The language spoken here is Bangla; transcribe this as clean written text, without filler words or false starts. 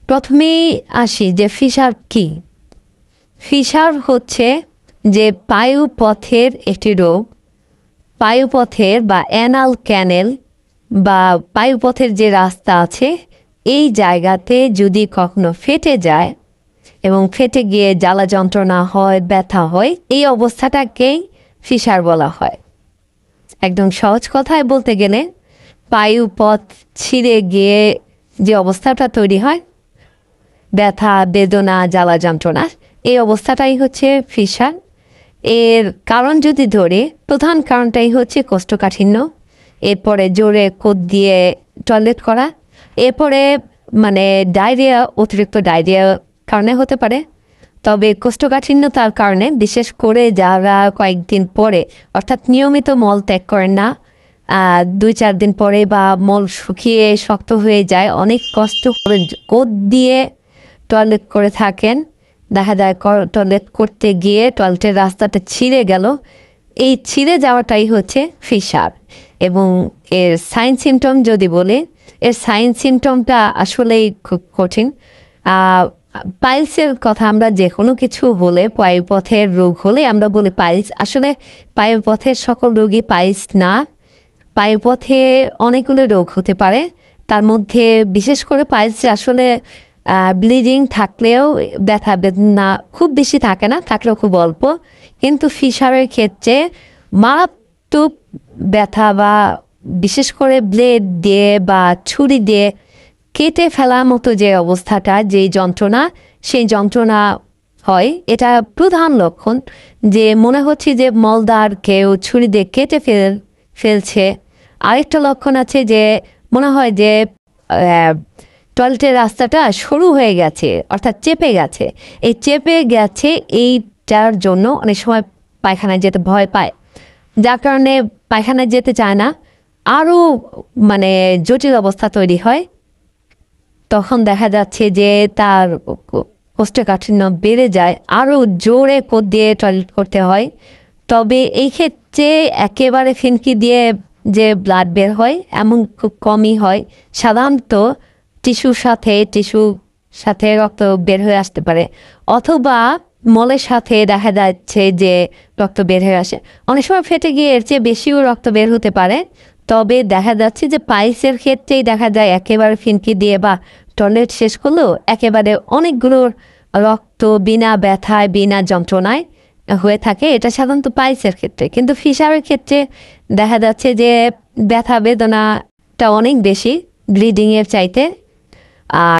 প্রথমেই আসি যে ফিশার কি। ফিশার হচ্ছে যে পায়ুপথের একটি রোগ। পায়ুপথের বা অ্যানাল ক্যানেল বা পায়ুপথের যে রাস্তা আছে এই জায়গাতে যদি কখনো ফেটে যায় এবং ফেটে গিয়ে জ্বালা যন্ত্রণা হয়, ব্যথা হয়, এই অবস্থাটাকেই ফিশার বলা হয়। একদম সহজ কথায় বলতে গেলে পায়ুপথ ছিঁড়ে গিয়ে যে অবস্থাটা তৈরি হয়, ব্যথা, বেদনা, জ্বালা যন্ত্রণা, এই অবস্থাটাই হচ্ছে ফিশার। এর কারণ যদি ধরে, প্রধান কারণটাই হচ্ছে কোষ্ঠকাঠিন্য, এরপরে জোরে কোদ দিয়ে টয়লেট করা, এরপরে ডায়রিয়া, অতিরিক্ত ডায়রিয়া কারণে হতে পারে। তবে কোষ্ঠকাঠিন্যতার কারণে বিশেষ করে যারা কয়েকদিন পরে অর্থাৎ নিয়মিত মল ত্যাগ করেন না, 2-4 দিন পরে বা মল শুকিয়ে শক্ত হয়ে যায়, অনেক কষ্ট করে কোদ দিয়ে টয়লেট করে থাকেন, দেখা যায় টয়লেট করতে গিয়ে টয়লেটের রাস্তাটা ছিঁড়ে গেল, এই ছিঁড়ে যাওয়াটাই হচ্ছে ফিশার। এবং এর সাইন সিমটম যদি বলি, এর সাইন সিমটমটা আসলেই খুব কঠিন। পাইলসের কথা আমরা যে কোনো কিছু হলে, পায়ুপথের রোগ হলে আমরা বলি পাইলস। আসলে পায়ুপথের সকল রোগী পাইলস না। পায়ুপথে অনেকগুলো রোগ হতে পারে, তার মধ্যে বিশেষ করে পাইলসে আসলে ব্লিডিং থাকলেও ব্যথা বেদনা খুব বেশি থাকে না, থাকলেও খুব অল্প। কিন্তু ফিশারের ক্ষেত্রে মারাত্মক ব্যথা বা বিশেষ করে ব্লেড দিয়ে বা ছুরি দিয়ে কেটে ফেলার মতো যে অবস্থাটা, যেই যন্ত্রণা, সেই যন্ত্রণা হয়। এটা প্রধান লক্ষণ যে মনে হচ্ছে যে মলদার কেউ ছুরি দিয়ে কেটে ফেলছে। আরেকটা লক্ষণ আছে যে মনে হয় যে টয়লেটের রাস্তাটা সরু হয়ে গেছে, অর্থাৎ চেপে গেছে। এই চেপে গেছে এইটার জন্য অনেক সময় পায়খানায় যেতে ভয় পায়, যার কারণে পায়খানায় যেতে চায় না, আরও জটিল অবস্থা তৈরি হয়। তখন দেখা যাচ্ছে যে তার কোষ্ঠকাঠিন্য বেড়ে যায়, আরও জোরে কোদ দিয়ে টয়লেট করতে হয়। তবে এই ক্ষেত্রে একেবারে ফিনকি দিয়ে যে ব্লাড বের হয় এমন খুব কমই হয়। সাধারণত টিস্যুর সাথে রক্ত বের হয়ে আসতে পারে, অথবা মলের সাথে দেখা যাচ্ছে যে রক্ত বের হয়ে আসে। অনেক সময় ফেটে গিয়ে এর চেয়ে বেশিও রক্ত বের হতে পারে। তবে দেখা যাচ্ছে যে পাইলসের ক্ষেত্রেই দেখা যায় একেবারে ফিনকি দিয়ে বা টয়লেট শেষ করলেও একেবারে অনেকগুলো রক্ত বিনা ব্যথায়, বিনা যন্ত্রণায় হয়ে থাকে। এটা সাধারণত পাইলসের ক্ষেত্রে। কিন্তু ফিশারের ক্ষেত্রে দেখা যাচ্ছে যে ব্যথা বেদনাটা অনেক বেশি ব্লিডিংয়ের চাইতে। আর